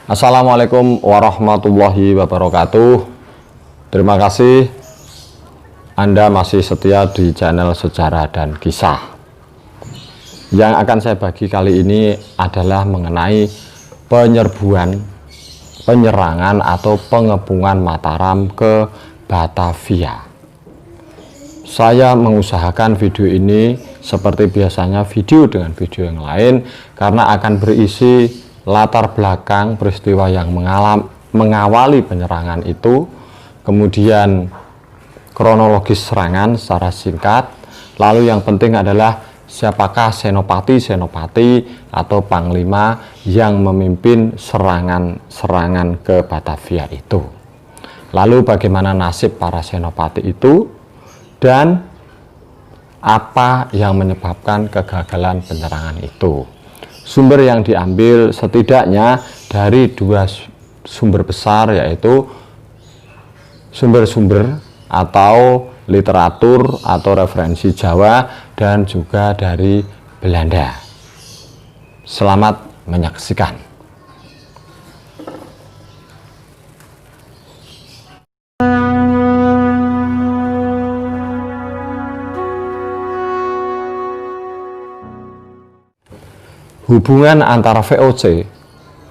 Assalamualaikum warahmatullahi wabarakatuh. Terima kasih Anda masih setia di channel Sejarah dan Kisah. Yang akan saya bagi kali ini adalah mengenai penyerangan atau pengepungan Mataram ke Batavia. Saya mengusahakan video ini seperti biasanya video dengan video yang lain karena akan berisi latar belakang peristiwa yang mengawali penyerangan itu, kemudian kronologis serangan secara singkat, lalu yang penting adalah siapakah senopati atau panglima yang memimpin serangan ke Batavia itu, lalu bagaimana nasib para senopati itu, dan apa yang menyebabkan kegagalan penyerangan itu. Sumber yang diambil setidaknya dari dua sumber besar, yaitu sumber-sumber atau literatur atau referensi Jawa dan juga dari Belanda. Selamat menyaksikan. Hubungan antara VOC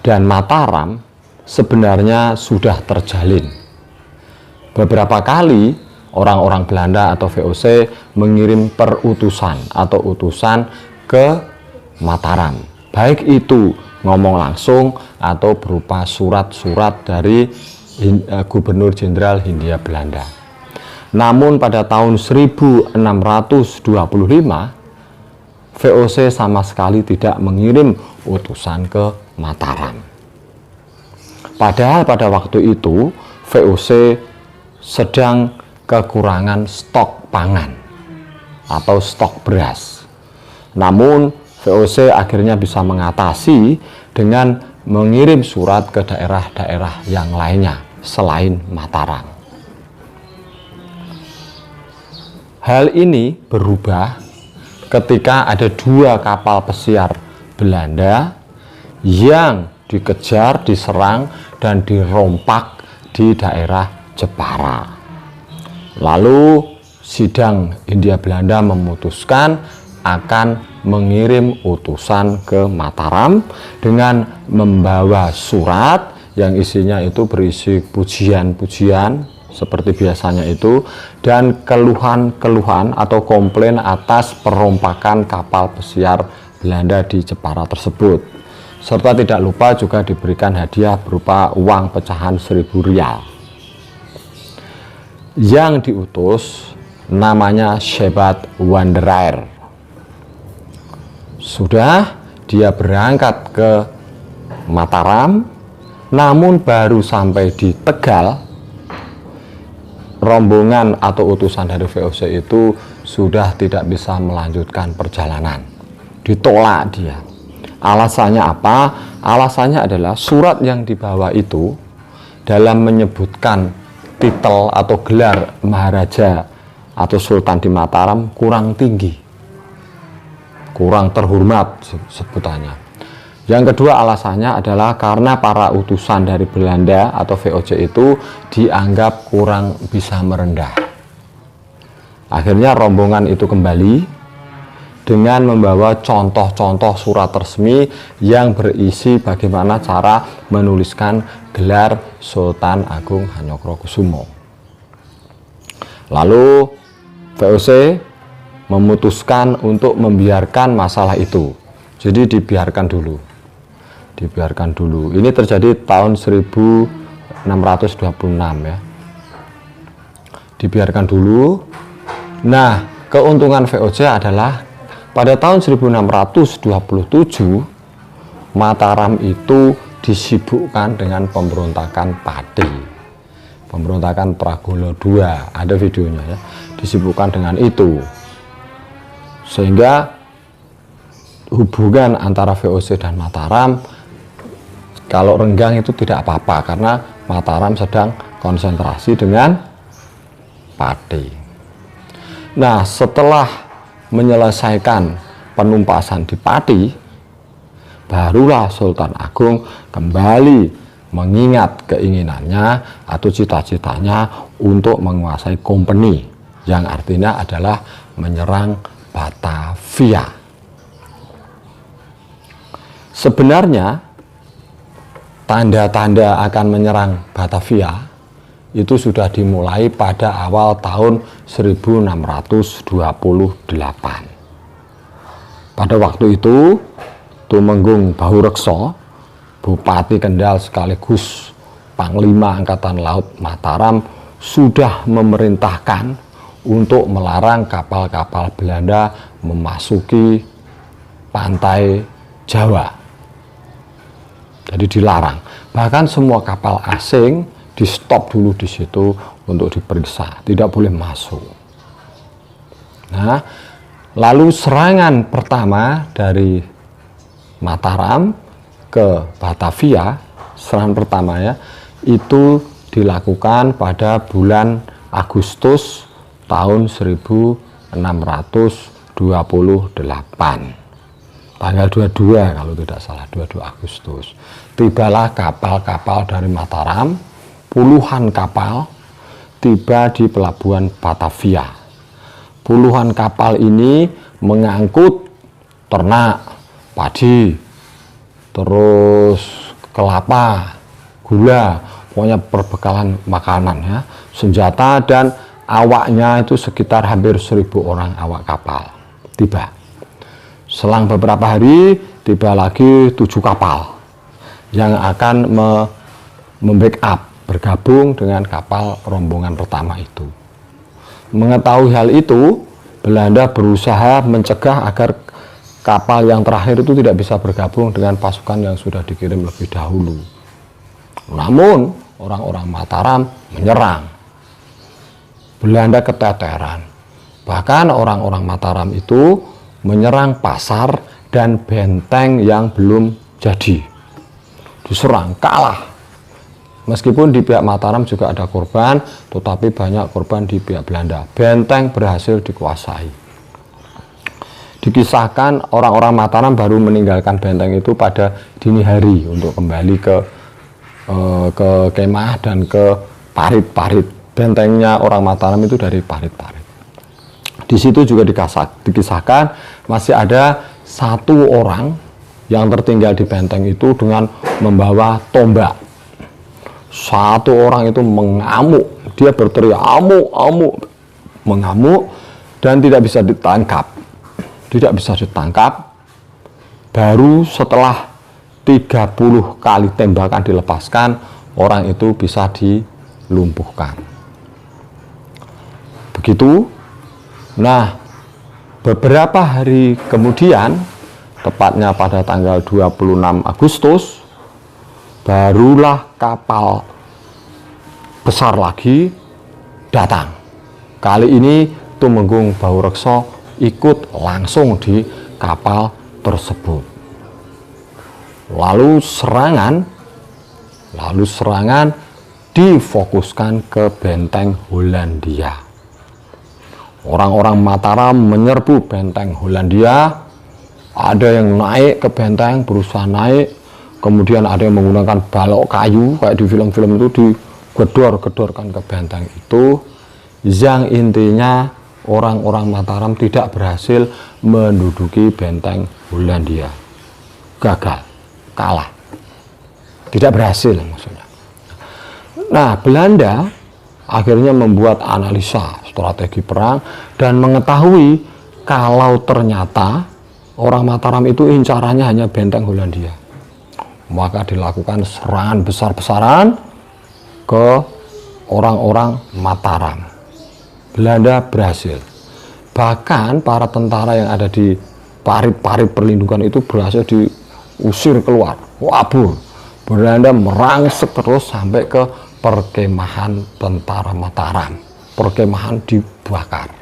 dan Mataram sebenarnya sudah terjalin. Beberapa kali orang-orang Belanda atau VOC mengirim perutusan atau utusan ke Mataram, baik itu ngomong langsung atau berupa surat-surat dari Gubernur Jenderal Hindia Belanda. Namun pada tahun 1625 VOC sama sekali tidak mengirim utusan ke Mataram. Padahal pada waktu itu VOC sedang kekurangan stok pangan atau stok beras. Namun VOC akhirnya bisa mengatasi dengan mengirim surat ke daerah-daerah yang lainnya selain Mataram. Hal ini berubah ketika ada dua kapal pesiar Belanda yang dikejar, diserang, dan dirompak di daerah Jepara. Lalu sidang Hindia Belanda memutuskan akan mengirim utusan ke Mataram dengan membawa surat yang isinya itu berisi pujian-pujian seperti biasanya itu, dan keluhan-keluhan atau komplain atas perompakan kapal pesiar Belanda di Jepara tersebut, serta tidak lupa juga diberikan hadiah berupa uang pecahan 1000 rial. Yang diutus namanya Shebat Wanderer. Sudah dia berangkat ke Mataram, namun baru sampai di Tegal, rombongan atau utusan dari VOC itu sudah tidak bisa melanjutkan perjalanan. Ditolak dia. Alasannya apa? Alasannya adalah surat yang dibawa itu dalam menyebutkan titel atau gelar Maharaja atau Sultan di Mataram kurang tinggi, kurang terhormat sebutannya. Yang kedua alasannya adalah karena para utusan dari Belanda atau VOC itu dianggap kurang bisa merendah. Akhirnya rombongan itu kembali dengan membawa contoh-contoh surat resmi yang berisi bagaimana cara menuliskan gelar Sultan Agung Hanyokrokusumo. Lalu VOC memutuskan untuk membiarkan masalah itu. Jadi dibiarkan dulu. Ini terjadi tahun 1626 ya. Dibiarkan dulu. Nah, keuntungan VOC adalah pada tahun 1627 Mataram itu disibukkan dengan pemberontakan Pati, pemberontakan Pragolo II, ada videonya ya, disibukkan dengan itu, sehingga hubungan antara VOC dan Mataram kalau renggang itu tidak apa-apa karena Mataram sedang konsentrasi dengan Pati. Nah, setelah menyelesaikan penumpasan di Pati, barulah Sultan Agung kembali mengingat keinginannya atau cita-citanya untuk menguasai Kompeni, yang artinya adalah menyerang Batavia. Sebenarnya tanda-tanda akan menyerang Batavia itu sudah dimulai pada awal tahun 1628. Pada waktu itu Tumenggung Baurekso, Bupati Kendal sekaligus Panglima Angkatan Laut Mataram, sudah memerintahkan untuk melarang kapal-kapal Belanda memasuki pantai Jawa. Jadi dilarang. Bahkan semua kapal asing di stop dulu di situ untuk diperiksa, tidak boleh masuk. Nah, lalu serangan pertama dari Mataram ke Batavia, serangan pertama ya, itu dilakukan pada bulan Agustus tahun 1628. Tanggal 22 kalau tidak salah, 22 Agustus. Tibalah kapal-kapal dari Mataram, puluhan kapal tiba di pelabuhan Batavia. Puluhan kapal ini mengangkut ternak, padi, terus kelapa, gula, pokoknya perbekalan makanan ya, senjata, dan awaknya itu sekitar hampir 1.000 orang awak kapal tiba. Selang beberapa hari tiba lagi 7 kapal yang akan membackup, bergabung dengan kapal rombongan pertama itu. Mengetahui hal itu, Belanda berusaha mencegah agar kapal yang terakhir itu tidak bisa bergabung dengan pasukan yang sudah dikirim lebih dahulu. Namun orang-orang Mataram menyerang. Belanda keteteran. Bahkan orang-orang Mataram itu menyerang pasar dan benteng yang belum jadi. Diserang, kalah. Meskipun di pihak Mataram juga ada korban, tetapi banyak korban di pihak Belanda. Benteng berhasil dikuasai. Dikisahkan orang-orang Mataram baru meninggalkan benteng itu pada dini hari untuk kembali ke kemah dan ke parit-parit. Bentengnya orang Mataram itu dari parit-parit. Di situ juga dikisahkan masih ada 1 orang yang tertinggal di benteng itu dengan membawa tombak. 1 orang itu mengamuk, dia berteriak amuk, amuk, mengamuk, dan tidak bisa ditangkap. Tidak bisa ditangkap. Baru setelah 30 kali tembakan dilepaskan, orang itu bisa dilumpuhkan. Begitu. Nah, beberapa hari kemudian, tepatnya pada tanggal 26 Agustus, barulah kapal besar lagi datang. Kali ini Tumenggung Baurekso ikut langsung di kapal tersebut. Lalu serangan difokuskan ke benteng Hollandia. Orang-orang Mataram menyerbu benteng Hollandia. Ada yang naik ke benteng, berusaha naik. Kemudian ada yang menggunakan balok kayu, kayak di film-film itu, digedor-gedorkan ke benteng itu. Yang intinya orang-orang Mataram tidak berhasil menduduki benteng Hollandia. Gagal, kalah. Tidak berhasil maksudnya. Nah, Belanda akhirnya membuat analisa strategi perang dan mengetahui kalau ternyata orang Mataram itu incarannya hanya benteng Hollandia. Maka dilakukan serangan besar-besaran ke orang-orang Mataram. Belanda berhasil. Bahkan para tentara yang ada di parit-parit perlindungan itu berhasil diusir keluar. Wabur. Belanda merangsek terus sampai ke perkemahan tentara Mataram. Perkemahan dibakar.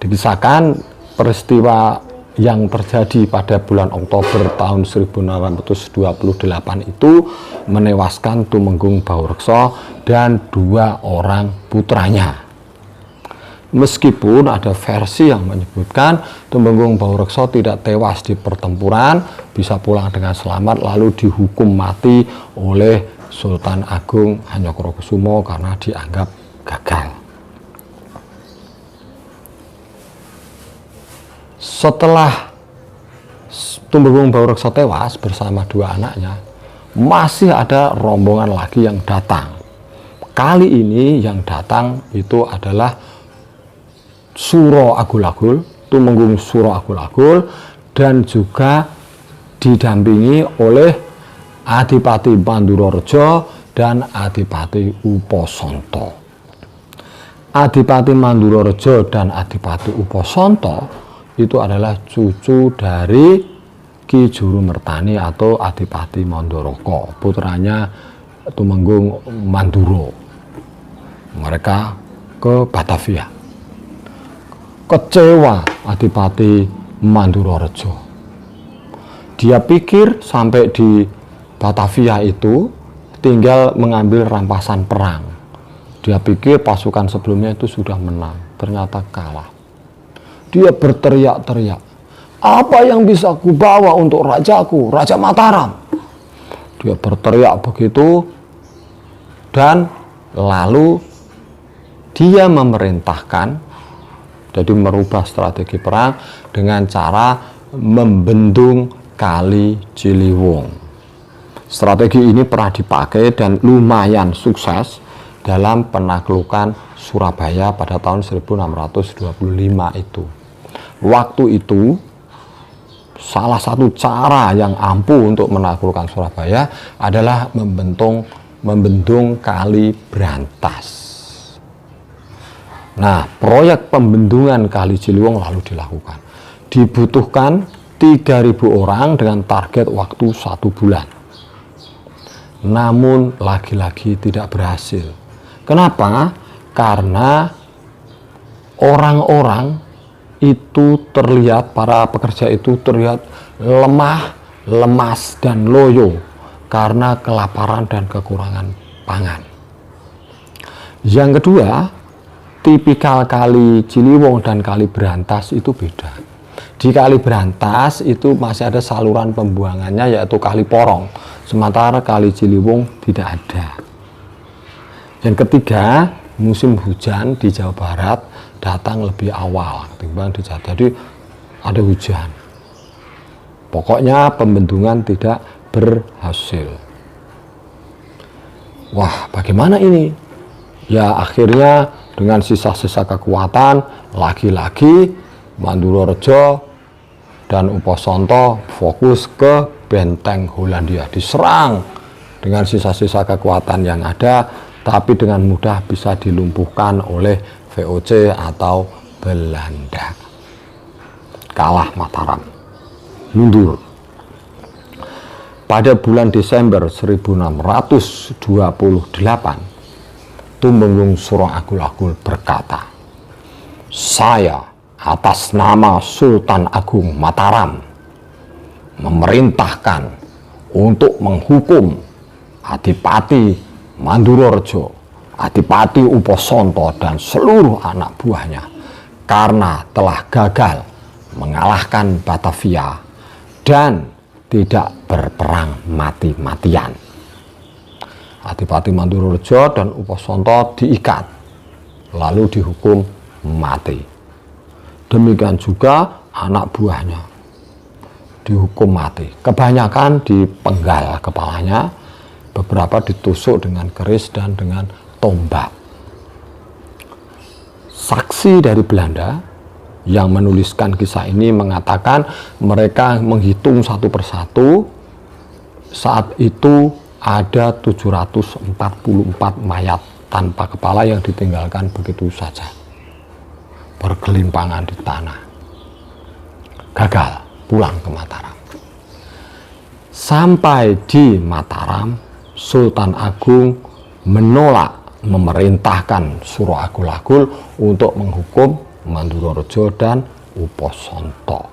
Dikisahkan peristiwa yang terjadi pada bulan Oktober tahun 1828 itu menewaskan Tumenggung Baurekso dan 2 orang putranya. Meskipun ada versi yang menyebutkan Tumenggung Baurekso tidak tewas di pertempuran, bisa pulang dengan selamat lalu dihukum mati oleh Sultan Agung Hanyokrokusumo karena dianggap gagal. Setelah Tumenggung Baurekso tewas bersama dua anaknya, masih ada rombongan lagi yang datang. Kali ini yang datang itu adalah Suro Agul-Agul, Tumenggung Suro Agul-Agul, dan juga didampingi oleh Adipati Mandurorejo dan Adipati Uposonto. Adipati Mandurorejo dan Adipati Uposonto itu adalah cucu dari Ki Jurumertani atau Adipati Mandoroko, putranya Tumenggung Manduro. Mereka ke Batavia. Kecewa Adipati Mandurorejo. Dia pikir sampai di Batavia itu tinggal mengambil rampasan perang. Dia pikir pasukan sebelumnya itu sudah menang, ternyata kalah. Dia berteriak-teriak, apa yang bisa kubawa untuk rajaku, Raja Mataram? Dia berteriak begitu dan lalu dia memerintahkan, jadi merubah strategi perang dengan cara membendung Kali Ciliwung. Strategi ini pernah dipakai dan lumayan sukses dalam penaklukan Surabaya pada tahun 1625 itu. Waktu itu salah satu cara yang ampuh untuk menaklukkan Surabaya adalah membendung Kali Brantas. Nah, proyek pembendungan Kali Ciliwung lalu dilakukan. Dibutuhkan 3.000 orang dengan target waktu 1 bulan. Namun lagi-lagi tidak berhasil. Kenapa? Karena orang-orang itu terlihat, para pekerja itu terlihat lemah, lemas, dan loyo karena kelaparan dan kekurangan pangan. Yang kedua, tipikal Kali Ciliwung dan Kali Brantas itu beda. Di Kali Brantas itu masih ada saluran pembuangannya yaitu Kali Porong, sementara Kali Ciliwung tidak ada. Yang ketiga, musim hujan di Jawa Barat datang lebih awal ketimbang di Jawa. Jadi ada hujan. Pokoknya pembendungan tidak berhasil. Wah, bagaimana ini? Ya akhirnya dengan sisa-sisa kekuatan, lagi-lagi Mandurorejo dan Uposonto fokus ke benteng Hollandia. Diserang dengan sisa-sisa kekuatan yang ada, tapi dengan mudah bisa dilumpuhkan oleh VOC atau Belanda. Kalah Mataram, mundur. Pada bulan Desember 1628, Tumenggung Suro Agul-Agul berkata, saya atas nama Sultan Agung Mataram memerintahkan untuk menghukum Adipati Mandurorejo, Adipati Uposonto, dan seluruh anak buahnya karena telah gagal mengalahkan Batavia dan tidak berperang mati-matian. Adipati Mandurorejo dan Uposonto diikat, lalu dihukum mati. Demikian juga anak buahnya dihukum mati. Kebanyakan dipenggal kepalanya, beberapa ditusuk dengan keris dan dengan tombak. Saksi dari Belanda yang menuliskan kisah ini mengatakan mereka menghitung satu persatu. Saat itu ada 744 mayat tanpa kepala yang ditinggalkan begitu saja, bergelimpangan di tanah. Gagal pulang ke Mataram. Sampai di Mataram, Sultan Agung menolak memerintahkan Suro Agul-Agul untuk menghukum Mandurorejo dan Uposonto.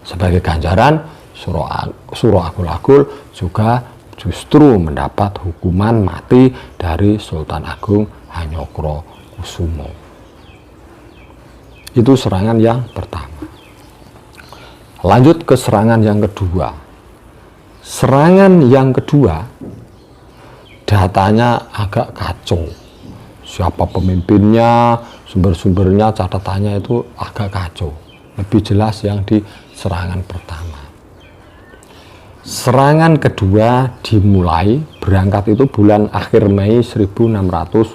Sebagai ganjaran, Suro Agul-Agul juga justru mendapat hukuman mati dari Sultan Agung Hanyokrokusumo. Itu serangan yang pertama. Lanjut ke serangan yang kedua. Serangan yang kedua, datanya agak kacau. Siapa pemimpinnya, sumber-sumbernya, catatannya itu agak kacau. Lebih jelas yang di serangan pertama. Serangan kedua dimulai, berangkat itu bulan akhir Mei 1629.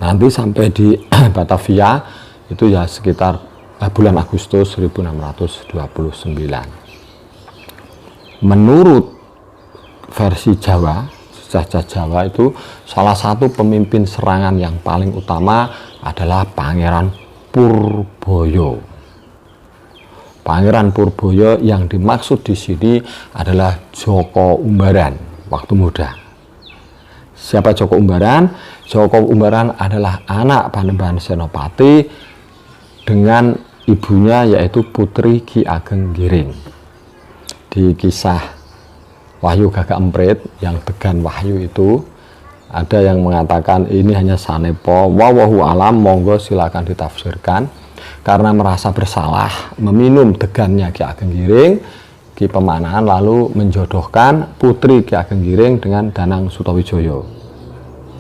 Nanti sampai di Batavia itu ya sekitar bulan Agustus 1629. Menurut versi Jawa, sejarah Jawa itu salah satu pemimpin serangan yang paling utama adalah Pangeran Purboyo. Pangeran Purboyo yang dimaksud di sini adalah Joko Umbaran waktu muda. Siapa Joko Umbaran? Joko Umbaran adalah anak Panembahan Senopati dengan ibunya yaitu Putri Ki Ageng Giring. Di kisah Wahyu Gagak Emprit yang Began Wahyu itu ada yang mengatakan ini hanya sanepo, wallahu alam, monggo silakan ditafsirkan. Karena merasa bersalah meminum degannya Ki Ageng Giring, Ki Pemanahan lalu menjodohkan putri Ki Ageng Giring dengan Danang Sutawijoyo,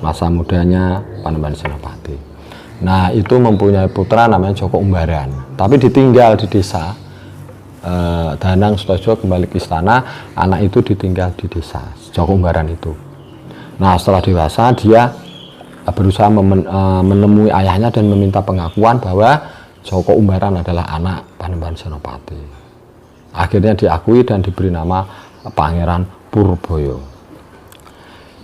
masa mudanya Panembahan Senopati. Nah, itu mempunyai putra namanya Joko Umbaran, tapi ditinggal di desa. Danang Sutawijoyo kembali ke istana, anak itu ditinggal di desa, Joko Umbaran itu. Nah, setelah dewasa dia berusaha menemui ayahnya dan meminta pengakuan bahwa Joko Umbaran adalah anak Panembahan Senopati. Akhirnya diakui dan diberi nama Pangeran Purboyo.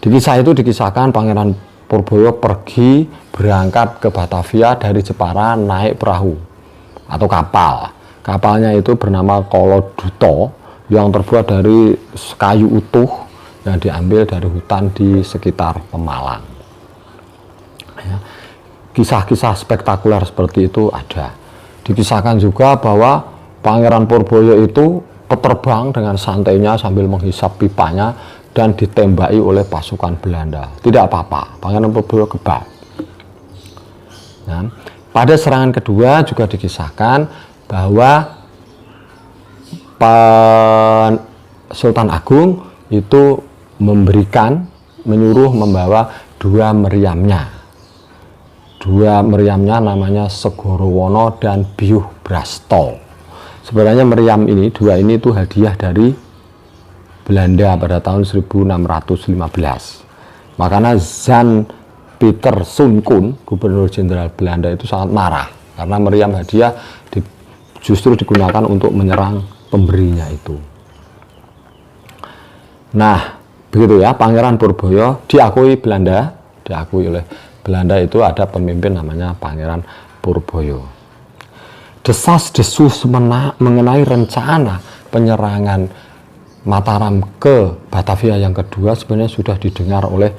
Di kisah itu dikisahkan Pangeran Purboyo pergi berangkat ke Batavia dari Jepara naik perahu atau kapal. Kapalnya itu bernama Koloduto yang terbuat dari kayu utuh yang diambil dari hutan di sekitar Pemalang. Ya. Kisah-kisah spektakuler seperti itu ada. Dikisahkan juga bahwa Pangeran Purboyo itu peterbang dengan santainya sambil menghisap pipanya dan ditembaki oleh pasukan Belanda. Tidak apa-apa, Pangeran Purboyo kebal. Nah, pada serangan kedua juga dikisahkan bahwa Sultan Agung itu menyuruh membawa dua meriamnya. Dua meriamnya namanya Segorowono dan Biuh Brasto. Sebenarnya meriam ini, dua ini itu hadiah dari Belanda pada tahun 1615. Makanya Jan Pieter Soenkun, Gubernur Jenderal Belanda itu sangat marah karena meriam hadiah justru digunakan untuk menyerang pemberinya itu. Nah, begitu ya, Pangeran Purboyo diakui Belanda, diakui oleh Belanda itu ada pemimpin namanya Pangeran Purboyo. Desas-desus mengenai rencana penyerangan Mataram ke Batavia yang kedua sebenarnya sudah didengar oleh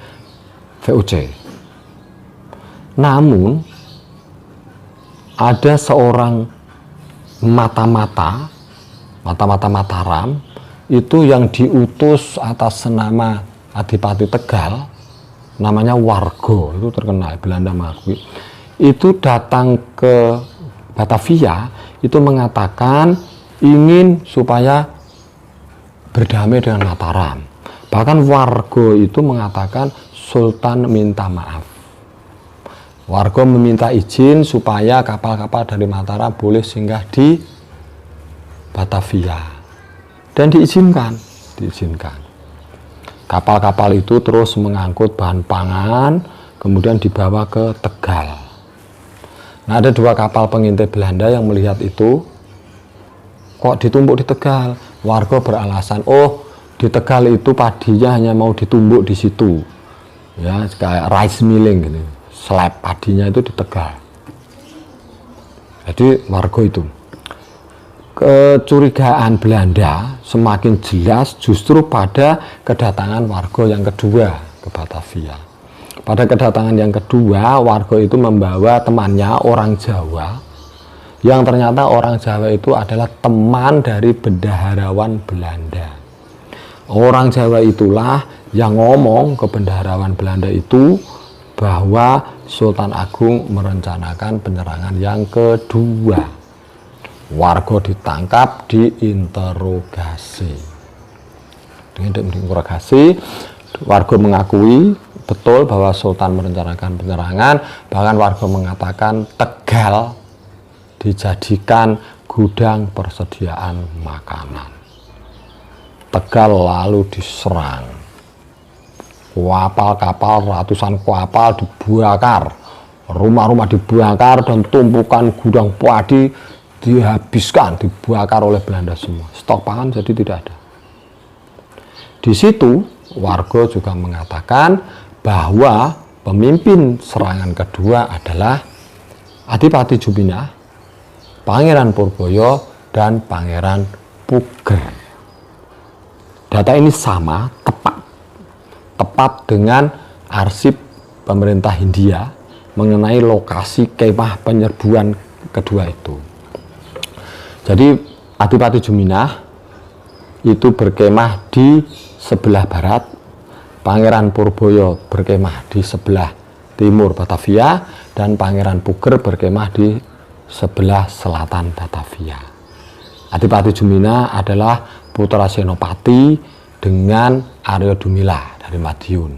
VOC. Namun ada seorang mata-mata Mataram itu yang diutus atas nama Adipati Tegal, namanya Wargo, itu terkenal, Belanda mengakui, itu datang ke Batavia itu mengatakan ingin supaya berdamai dengan Mataram. Bahkan Wargo itu mengatakan Sultan minta maaf. Wargo meminta izin supaya kapal-kapal dari Mataram boleh singgah di Batavia dan diizinkan. Kapal-kapal itu terus mengangkut bahan pangan, kemudian dibawa ke Tegal. Nah, ada dua kapal pengintai Belanda yang melihat itu, kok ditumbuk di Tegal. Warga beralasan, oh di Tegal itu padinya hanya mau ditumbuk di situ, ya kayak rice milling gitu, slab padinya itu di Tegal. Jadi warga itu. Kecurigaan Belanda semakin jelas justru pada kedatangan warga yang kedua ke Batavia. Pada kedatangan yang kedua, warga itu membawa temannya orang Jawa, yang ternyata orang Jawa itu adalah teman dari bendaharawan Belanda. Orang Jawa itulah yang ngomong ke bendaharawan Belanda itu bahwa Sultan Agung merencanakan penyerangan yang kedua. Warga ditangkap, diinterogasi. Dengan diinterogasi, warga mengakui betul bahwa Sultan merencanakan penyerangan. Bahkan warga mengatakan Tegal dijadikan gudang persediaan makanan. Tegal lalu diserang. Kapal-kapal, ratusan kapal dibakar, rumah-rumah dibakar, dan tumpukan gudang padi dihabiskan, dibakar oleh Belanda semua. Stok pangan jadi tidak ada. Di situ warga juga mengatakan bahwa pemimpin serangan kedua adalah Adipati Juminah, Pangeran Purboyo, dan Pangeran Puger. Data ini sama, tepat dengan arsip pemerintah Hindia mengenai lokasi kemah penyerbuan kedua itu. Jadi Adipati Juminah itu berkemah di sebelah barat, Pangeran Purboyo berkemah di sebelah timur Batavia, dan Pangeran Puger berkemah di sebelah selatan Batavia. Adipati Juminah adalah putra Senopati dengan Aryo Dumila dari Madiun.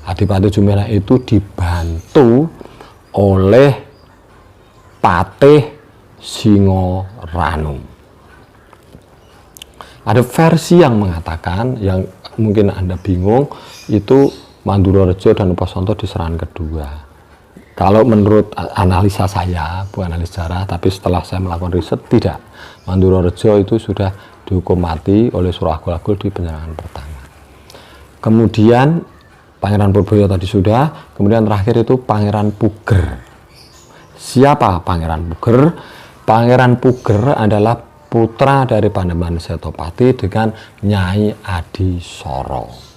Adipati Juminah itu dibantu oleh Patih Singoranu. Ada versi yang mengatakan, yang mungkin Anda bingung, itu Mandurorejo dan Uposonto di serangan kedua. Kalau menurut analisa saya, bukan analisa sejarah, tapi setelah saya melakukan riset, tidak. Mandurorejo itu sudah dihukum mati oleh Suruh Agul-Agul di penyerangan pertama. Kemudian Pangeran Purboyo tadi sudah, kemudian terakhir itu Pangeran Puger. Siapa Pangeran Puger? Pangeran Puger adalah putra dari Panembahan Setopati dengan Nyai Adisoro.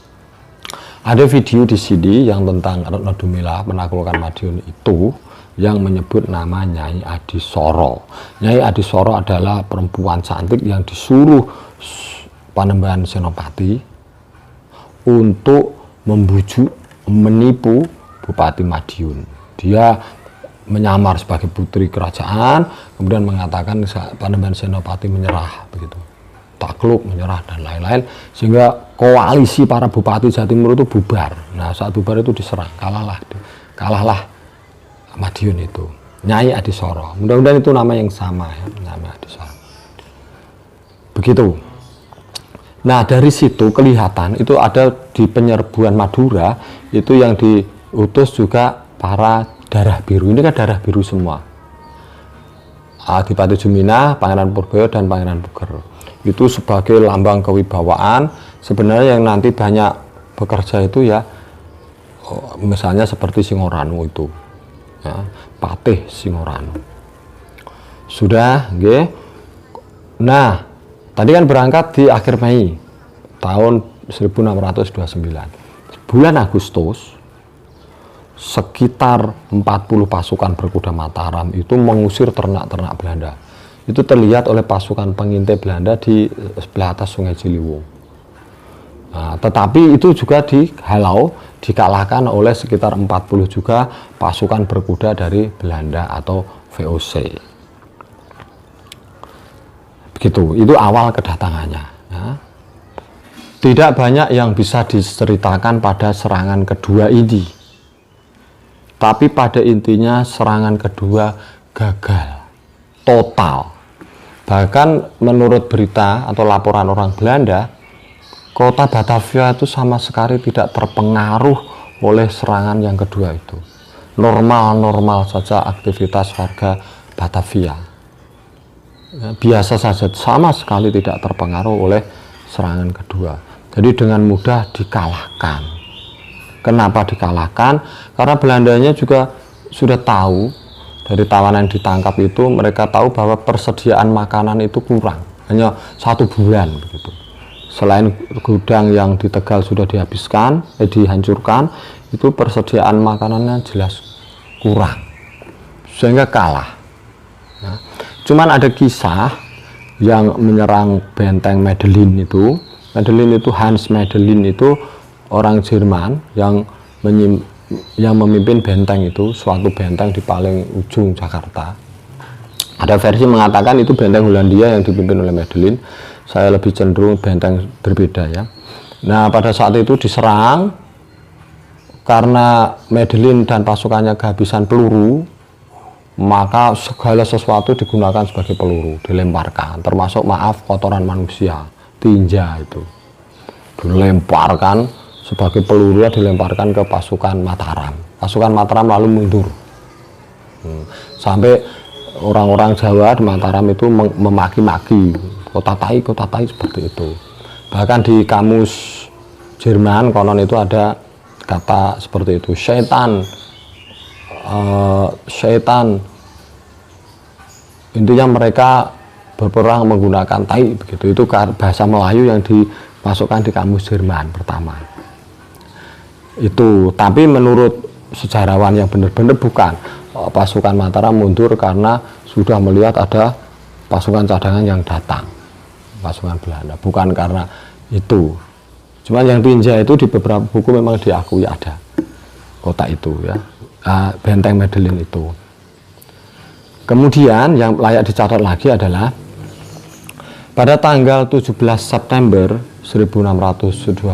Ada video di sini yang tentang Retno Dumila menaklukkan Madiun itu yang menyebut nama Nyai Adisoro. Nyai Adisoro adalah perempuan cantik yang disuruh Panembahan Senopati untuk membujuk, menipu Bupati Madiun. Dia menyamar sebagai putri kerajaan, kemudian mengatakan Panembahan Senopati menyerah, begitu, takluk, menyerah, dan lain-lain, sehingga koalisi para bupati Jawa Timur itu bubar. Nah, saat bubar itu diserang, kalahlah Madiun itu. Nyai Adisoro, mudah-mudahan itu nama yang sama ya, nama Adisoro. Begitu. Nah, dari situ kelihatan itu ada di penyerbuan Madura itu yang diutus juga para darah biru. Ini kan darah biru semua. Adipati Juminah, Pangeran Purboyo, dan Pangeran Puger. Itu sebagai lambang kewibawaan. Sebenarnya yang nanti banyak bekerja itu ya, misalnya seperti Singoranu itu. Ya, Patih Singoranu. Sudah, okay. Nah, tadi kan berangkat di akhir Mei tahun 1629. Bulan Agustus sekitar 40 pasukan berkuda Mataram itu mengusir ternak-ternak Belanda. Itu terlihat oleh pasukan pengintai Belanda di sebelah atas Sungai Ciliwung. Nah, tetapi itu juga dihalau, dikalahkan oleh sekitar 40 juga pasukan berkuda dari Belanda atau VOC. Begitu, itu awal kedatangannya. Ya. Tidak banyak yang bisa diceritakan pada serangan kedua ini. Tapi pada intinya serangan kedua gagal, total. Bahkan menurut berita atau laporan orang Belanda, kota Batavia itu sama sekali tidak terpengaruh oleh serangan yang kedua itu. Normal-normal saja aktivitas warga Batavia. Biasa saja, sama sekali tidak terpengaruh oleh serangan kedua. Jadi dengan mudah dikalahkan. Kenapa dikalahkan? Karena Belandanya juga sudah tahu, dari tawanan ditangkap itu mereka tahu bahwa persediaan makanan itu kurang, hanya 1 bulan begitu. Selain gudang yang di Tegal sudah dihabiskan, dihancurkan, itu persediaan makanannya jelas kurang, sehingga kalah. Nah, cuman ada kisah yang menyerang benteng Medellin itu. Medellin itu Hans Medellin itu orang Jerman yang yang memimpin benteng itu, suatu benteng di paling ujung Jakarta. Ada versi mengatakan itu benteng Hollandia yang dipimpin oleh Madeline. Saya lebih cenderung benteng berbeda ya. Nah, pada saat itu diserang karena Madeline dan pasukannya kehabisan peluru, maka segala sesuatu digunakan sebagai peluru, dilemparkan, termasuk maaf kotoran manusia, tinja itu dilemparkan sebagai peluru, dilemparkan ke pasukan Mataram. Pasukan Mataram lalu mundur. Sampai orang-orang Jawa di Mataram itu memaki-maki kota tai seperti itu. Bahkan di kamus Jerman konon itu ada kata seperti itu, setan, intinya mereka berperang menggunakan tai begitu. Itu bahasa Melayu yang dimasukkan di kamus Jerman pertama itu. Tapi menurut sejarawan yang benar-benar bukan, pasukan Mataram mundur karena sudah melihat ada pasukan cadangan yang datang, pasukan Belanda, bukan karena itu. Cuman yang tinja itu di beberapa buku memang diakui ada kota itu ya, benteng Madeline itu. Kemudian yang layak dicatat lagi adalah pada tanggal 17 September 1629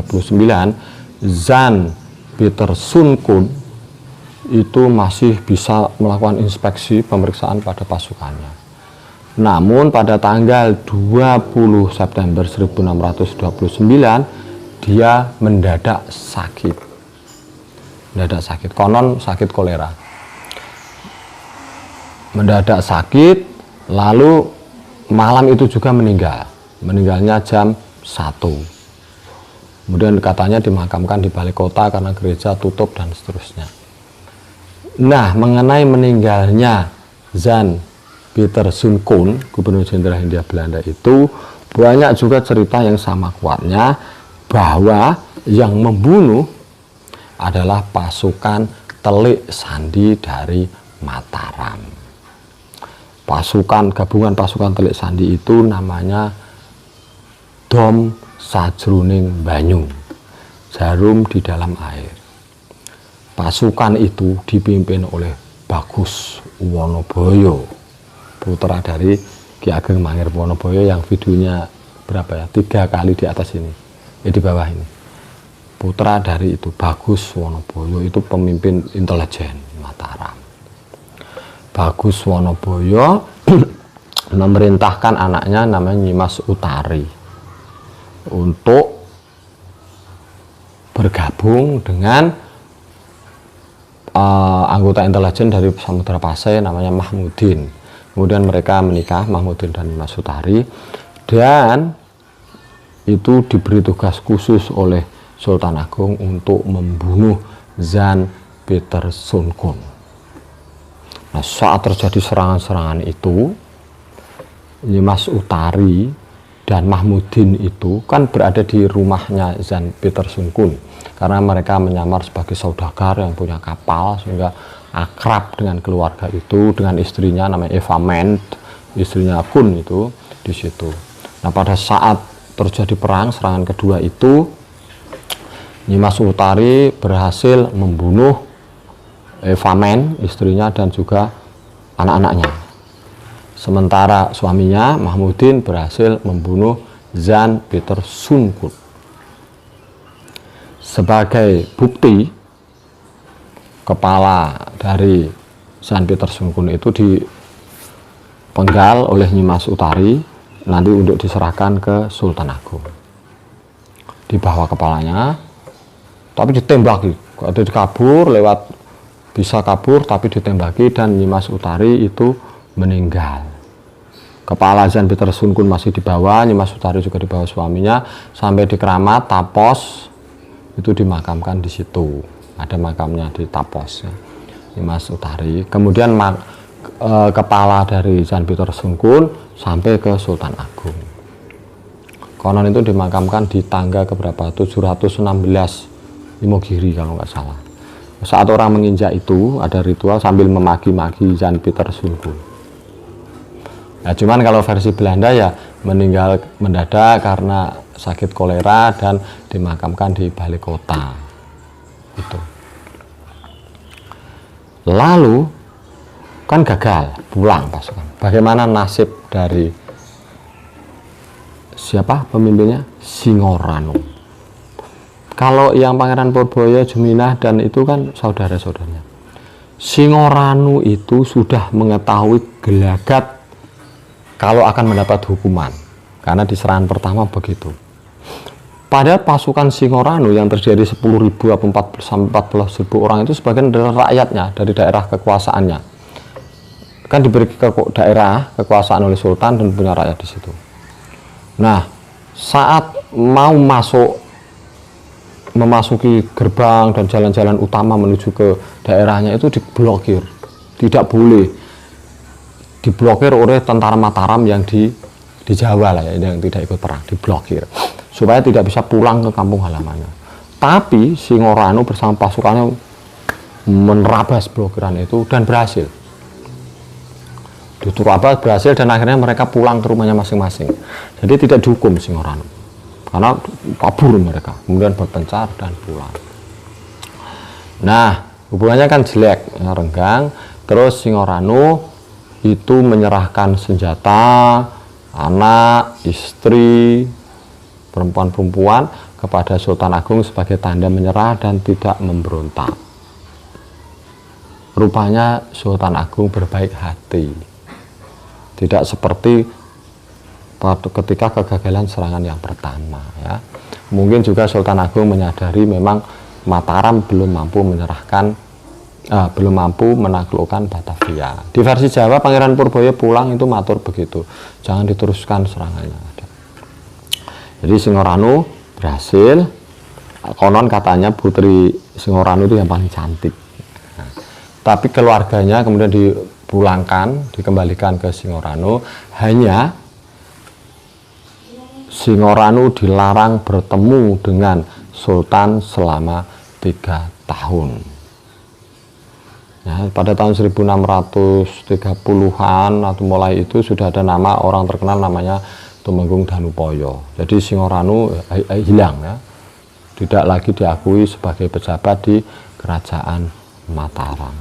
Jan Pieter Soenkoen itu masih bisa melakukan inspeksi pemeriksaan pada pasukannya. Namun pada tanggal 20 September 1629 dia mendadak sakit. Konon sakit kolera. Mendadak sakit, lalu malam itu juga meninggal. Meninggalnya jam 1. Kemudian katanya dimakamkan di balik kota karena gereja tutup dan seterusnya. Nah, mengenai meninggalnya Jan Pieter Soenkoen, Gubernur Jenderal Hindia Belanda itu, banyak juga cerita yang sama kuatnya bahwa yang membunuh adalah pasukan Telik Sandi dari Mataram. Gabungan pasukan Telik Sandi itu namanya Dom Sajroning Banyu, jarum di dalam air. Pasukan itu dipimpin oleh Bagus Wonoboyo, putra dari Ki Ageng Mangir Wonoboyo yang videonya berapa ya, 3 kali di atas ini, di bawah ini. Putra dari itu Bagus Wonoboyo itu pemimpin intelijen Mataram. Bagus Wonoboyo memerintahkan anaknya namanya Nyimas Utari untuk bergabung dengan anggota intelijen dari Samudra Pasai namanya Mahmudin. Kemudian mereka menikah, Mahmudin dan Nyimas Utari, dan itu diberi tugas khusus oleh Sultan Agung untuk membunuh Jan Pieter Soenkoen. Nah, saat terjadi serangan-serangan itu, Nyimas Utari dan Mahmudin itu kan berada di rumahnya Jan Pieter Soenkoen karena mereka menyamar sebagai saudagar yang punya kapal, sehingga akrab dengan keluarga itu, dengan istrinya namanya Eva Ment, istrinya Kun itu di situ. Nah, pada saat terjadi perang serangan kedua itu, Nyimas Utari berhasil membunuh Eva Ment, istrinya, dan juga anak-anaknya. Sementara suaminya Mahmudin berhasil membunuh Jan Pieter Soenkoen. Sebagai bukti, kepala dari Jan Pieter Soenkoen itu dipenggal oleh Nyimas Utari nanti untuk diserahkan ke Sultan Agung. Dibawa kepalanya, tapi ditembaki, bisa kabur tapi ditembaki, dan Nyimas Utari itu meninggal. Kepala Jan Pieter Soenkoen masih dibawa, Nyimas Utari juga dibawa suaminya sampai di Keramat Tapos, itu dimakamkan di situ. Ada makamnya di Tapos ya, Nyimas Utari. Kemudian kepala dari Jan Pieter Soenkoen sampai ke Sultan Agung. Konon itu dimakamkan di tangga keberapa, 716 Imogiri kalau nggak salah. Saat orang menginjak itu ada ritual sambil memaki-maki Jan Pieter Soenkoen. Nah, cuman kalau versi Belanda ya meninggal mendadak karena sakit kolera dan dimakamkan di balik kota. Itu. Lalu kan gagal, pulang pasukan. Bagaimana nasib dari siapa pemimpinnya? Singoranu. Kalau yang Pangeran Purboyo, Juminah dan itu kan saudara-saudaranya. Singoranu itu sudah mengetahui gelagat kalau akan mendapat hukuman, karena di serangan pertama begitu. Pada pasukan Singoranu yang terdiri 10.000 atau 14.000 orang itu sebagian adalah rakyatnya dari daerah kekuasaannya. Kan diberi daerah kekuasaan oleh sultan dan punya rakyat di situ. Nah, saat mau memasuki gerbang dan jalan-jalan utama menuju ke daerahnya itu diblokir, tidak boleh, diblokir oleh tentara Mataram yang di Jawa lah ya, yang tidak ikut perang, diblokir supaya tidak bisa pulang ke kampung halamannya. Tapi Singoranu bersama pasukannya menerabas blokiran itu dan berhasil. Diturabas berhasil dan akhirnya mereka pulang ke rumahnya masing-masing. Jadi tidak dihukum Singoranu, karena kabur mereka, kemudian berpencar dan pulang. Nah, hubungannya kan jelek, ya, renggang. Terus Singoranu itu menyerahkan senjata, anak, istri, perempuan-perempuan kepada Sultan Agung sebagai tanda menyerah dan tidak memberontak. Rupanya Sultan Agung berbaik hati, tidak seperti ketika kegagalan serangan yang pertama ya. Mungkin juga Sultan Agung menyadari memang Mataram belum mampu menaklukkan Batavia. Di versi Jawa Pangeran Purboyo pulang itu matur begitu, jangan diteruskan serangannya. Jadi Singoranu berhasil, konon katanya putri Singoranu itu yang paling cantik. Nah, tapi keluarganya kemudian dipulangkan, dikembalikan ke Singoranu. Hanya Singoranu dilarang bertemu dengan Sultan selama 3 tahun. Ya, pada tahun 1630-an atau mulai itu sudah ada nama orang terkenal namanya Tumenggung Danupoyo. Jadi Singoranu hilang ya, tidak lagi diakui sebagai pejabat di Kerajaan Mataram.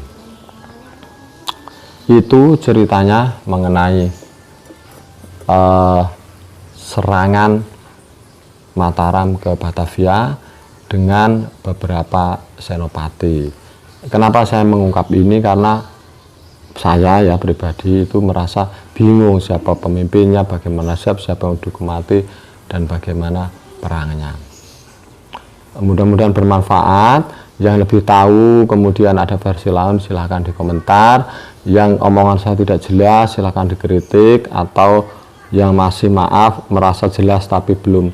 Itu ceritanya mengenai serangan Mataram ke Batavia dengan beberapa senopati. Kenapa saya mengungkap ini? Karena saya ya pribadi itu merasa bingung siapa pemimpinnya, bagaimana siapa yang dukung mati, dan bagaimana perangnya. Mudah-mudahan bermanfaat. Yang lebih tahu kemudian ada versi lain silahkan di komentar. Yang omongan saya tidak jelas silahkan dikritik, atau yang masih maaf merasa jelas tapi belum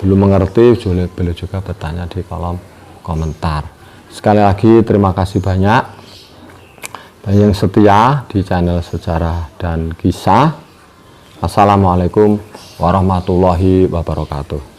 mengerti boleh juga bertanya di kolom komentar. Sekali lagi terima kasih banyak yang setia di channel Sejarah dan Kisah. Assalamualaikum warahmatullahi wabarakatuh.